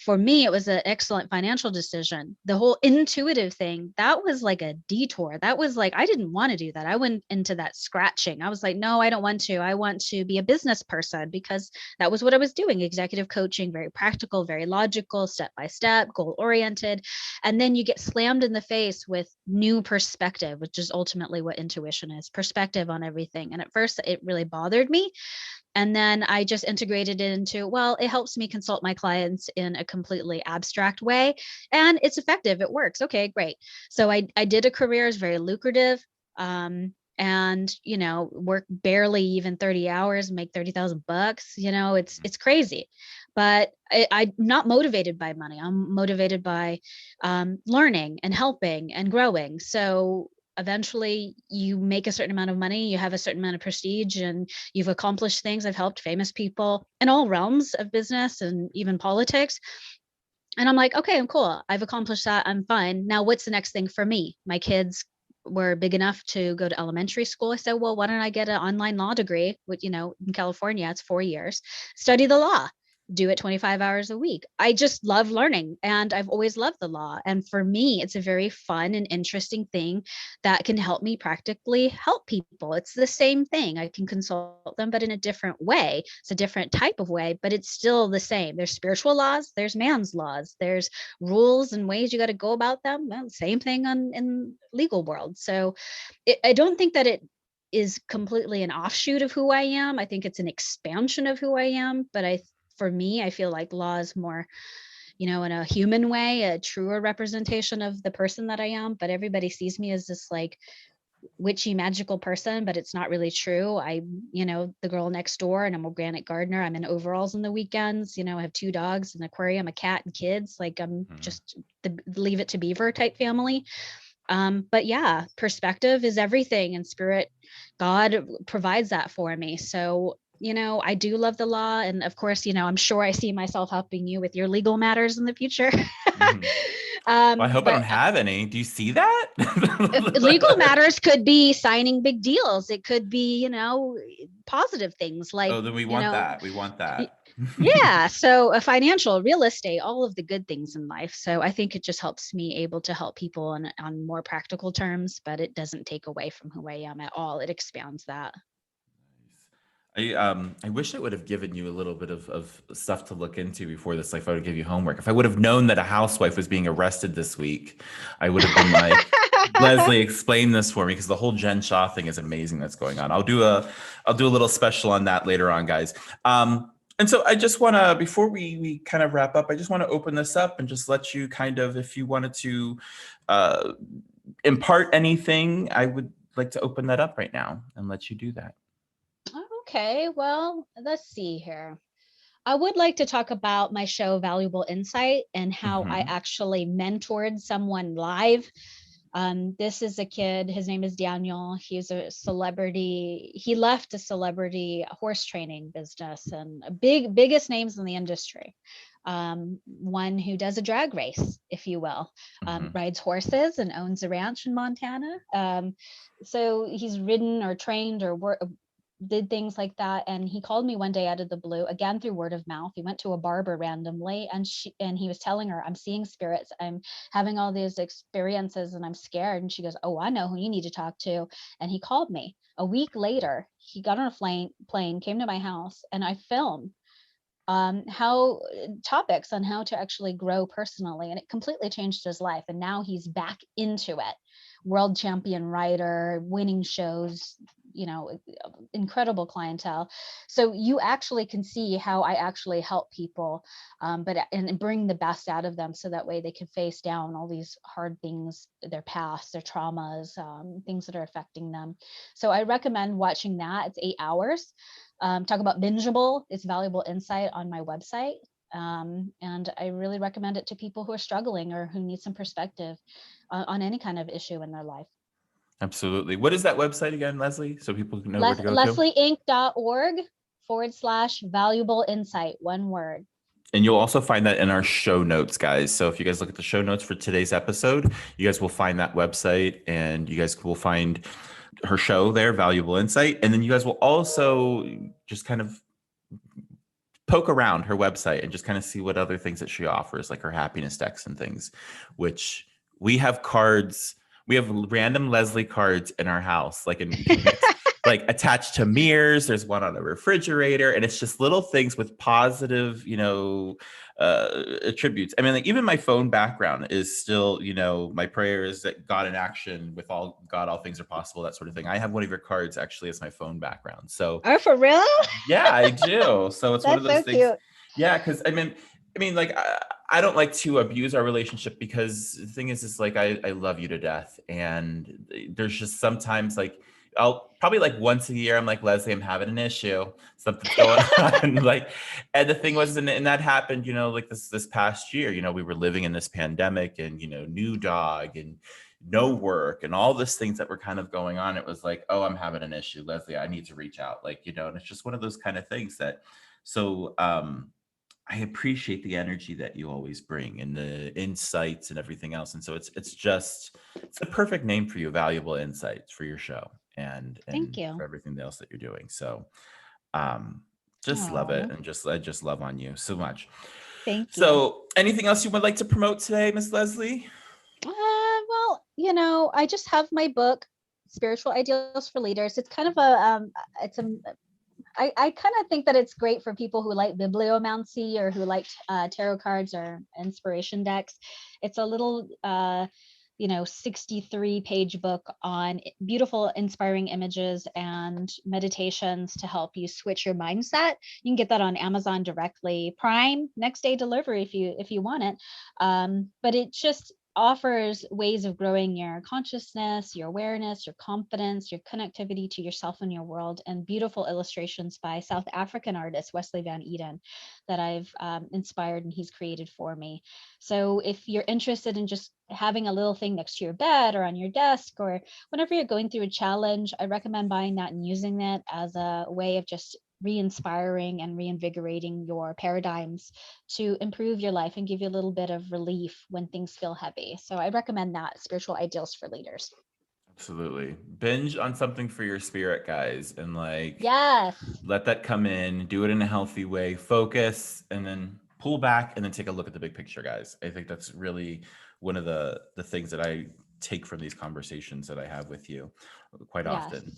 Speaker 3: for me, it was an excellent financial decision. The whole intuitive thing, that was like a detour. That was like, I didn't want to do that. I went into that scratching. I was like, no, I don't want to. I want to be a business person, because that was what I was doing. Executive coaching, very practical, very logical, step by step, goal oriented. And then you get slammed in the face with new perspective, which is ultimately what intuition is, perspective on everything. And at first it really bothered me. And then I just integrated it into, well, it helps me consult my clients in a completely abstract way. And it's effective. It works. Okay, great. So I did a career, is very lucrative. And work barely even 30 hours, make 30,000 bucks. It's crazy. But I'm not motivated by money. I'm motivated by learning and helping and growing. So eventually you make a certain amount of money, you have a certain amount of prestige, and you've accomplished things. I've helped famous people in all realms of business and even politics. And I'm like, okay, I'm cool. I've accomplished that. I'm fine. Now, what's the next thing for me? My kids were big enough to go to elementary school. I said, well, why don't I get an online law degree? Which, in California, it's 4 years, study the law, do it 25 hours a week. I just love learning, and I've always loved the law. And for me, it's a very fun and interesting thing that can help me practically help people. It's the same thing. I can consult them, but in a different way. It's a different type of way, but it's still the same. There's spiritual laws, there's man's laws, there's rules and ways you got to go about them. Well, same thing in legal world. So I don't think that it is completely an offshoot of who I am. I think it's an expansion of who I am. But for me, I feel like law is more, in a human way, a truer representation of the person that I am. But everybody sees me as this like witchy magical person, but it's not really true. The girl next door, and I'm organic gardener. I'm in overalls on the weekends. I have 2 dogs, an aquarium, a cat, and kids. Like I'm just the Leave It to Beaver type family. But yeah, perspective is everything, and spirit, God provides that for me. So, I do love the law. And of course, I'm sure I see myself helping you with your legal matters in the future.
Speaker 1: Well, I hope I don't have any. Do you see that?
Speaker 3: Legal matters could be signing big deals. It could be, positive things like,
Speaker 1: then we want that. We want that.
Speaker 3: Yeah. So a financial, real estate, all of the good things in life. So I think it just helps me able to help people on more practical terms, but it doesn't take away from who I am at all. It expands that.
Speaker 1: I wish I would have given you a little bit of stuff to look into before this. Like, if I would give you homework, if I would have known that a housewife was being arrested this week, I would have been like, Leslie, explain this for me, because the whole Jen Shaw thing is amazing that's going on. I'll do a little special on that later on, guys. And so I just want to, before we kind of wrap up, I just want to open this up and just let you kind of, if you wanted to impart anything, I would like to open that up right now and let you do that.
Speaker 3: Okay, well, let's see here. I would like to talk about my show, Valuable Insight, and how I actually mentored someone live. This is a kid, his name is Daniel. He's a celebrity. He left a celebrity horse training business and biggest names in the industry. One who does a drag race, if you will, rides horses and owns a ranch in Montana. So he's ridden or trained or did things like that. And he called me one day out of the blue, again through word of mouth. He went to a barber randomly, and he was telling her, I'm seeing spirits, I'm having all these experiences, and I'm scared. And she goes, oh, I know who you need to talk to. And he called me. A week later, he got on a plane, came to my house, and I filmed topics on how to actually grow personally, and it completely changed his life. And now he's back into it. World champion writer, winning shows, incredible clientele. So you actually can see how I actually help people, and bring the best out of them, so that way they can face down all these hard things, their past, their traumas, things that are affecting them. So I recommend watching that. It's 8 hours. Talk about Bingeable. It's valuable insight on my website. And I really recommend it to people who are struggling or who need some perspective on any kind of issue in their life.
Speaker 1: Absolutely. What is that website again, Leslie? So people can know where to go to.
Speaker 3: LeslieInc.org/valuable insight, one word.
Speaker 1: And you'll also find that in our show notes, guys. So if you guys look at the show notes for today's episode, you guys will find that website, and you guys will find her show there, Valuable Insight. And then you guys will also just kind of poke around her website and just kind of see what other things that she offers, like her happiness decks and things, which we have cards. We have random Leslie cards in our house, like like attached to mirrors. There's one on a refrigerator, and it's just little things with positive, attributes. I mean, like even my phone background is still, my prayer is that God in action, with all things are possible, that sort of thing. I have one of your cards actually as my phone background. So,
Speaker 3: oh, for real?
Speaker 1: Yeah, I do. So it's one of those
Speaker 3: so
Speaker 1: things.
Speaker 3: Cute.
Speaker 1: Yeah, because I mean, like I don't like to abuse our relationship, because the thing is like I love you to death, and there's just sometimes like I'll probably like once a year I'm like, Leslie, I'm having an issue, something's going on. Like, and the thing was, and that happened, like this past year, we were living in this pandemic, and new dog and no work and all these things that were kind of going on. It was like, oh, I'm having an issue, Leslie, I need to reach out, like, and it's just one of those kind of things that, so I appreciate the energy that you always bring and the insights and everything else. And so it's a perfect name for you, Valuable Insights, for your show and
Speaker 3: Thank you.
Speaker 1: for everything else that you're doing. So just love it. And I just love on you so much.
Speaker 3: Thank you.
Speaker 1: So anything else you would like to promote today, Miss Leslie?
Speaker 3: Well, I just have my book, Spiritual Ideals for Leaders. It's kind of I kind of think that it's great for people who like bibliomancy or who like tarot cards or inspiration decks. It's a little 63-page book on beautiful, inspiring images and meditations to help you switch your mindset. You can get that on Amazon directly, Prime, next day delivery if you want it. But it just offers ways of growing your consciousness, your awareness, your confidence, your connectivity to yourself and your world, and beautiful illustrations by South African artist Wesley Van Eden that I've inspired and he's created for me. So if you're interested in just having a little thing next to your bed or on your desk, or whenever you're going through a challenge, I recommend buying that and using it as a way of just re-inspiring and reinvigorating your paradigms to improve your life and give you a little bit of relief when things feel heavy. So I recommend that, Spiritual Ideals for Leaders.
Speaker 1: Absolutely. Binge on something for your spirit, guys, and
Speaker 3: yes,
Speaker 1: let that come in, do it in a healthy way, focus, and then pull back, and then take a look at the big picture, guys. I think that's really one of the things that I take from these conversations that I have with you quite often.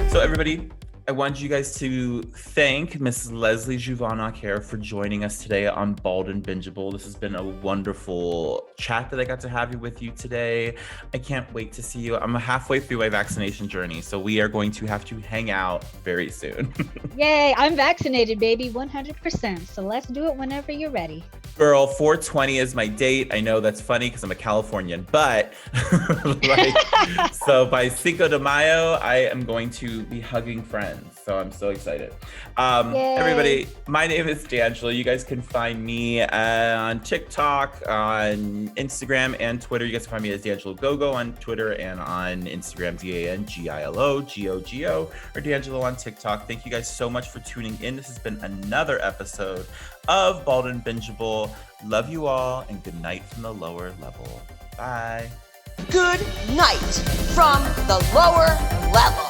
Speaker 1: So everybody, I want you guys to thank Miss Leslie Juvin-Acker for joining us today on Bald and Bingeable. This has been a wonderful chat that I got to have with you today. I can't wait to see you. I'm halfway through my vaccination journey, so we are going to have to hang out very soon.
Speaker 3: Yay, I'm vaccinated, baby, 100%. So let's do it whenever you're ready.
Speaker 1: Girl, 420 is my date. I know that's funny because I'm a Californian, but so by Cinco de Mayo, I am going to be hugging friends. So I'm so excited. Everybody, my name is Dangilo. You guys can find me on TikTok, on Instagram and Twitter. You guys can find me as Dangilo Gogo on Twitter and on Instagram, DangiloGogo, or Dangilo on TikTok. Thank you guys so much for tuning in. This has been another episode of Bald and Bingeable. Love you all, and good night from the lower level. Bye.
Speaker 2: Good night from the lower level.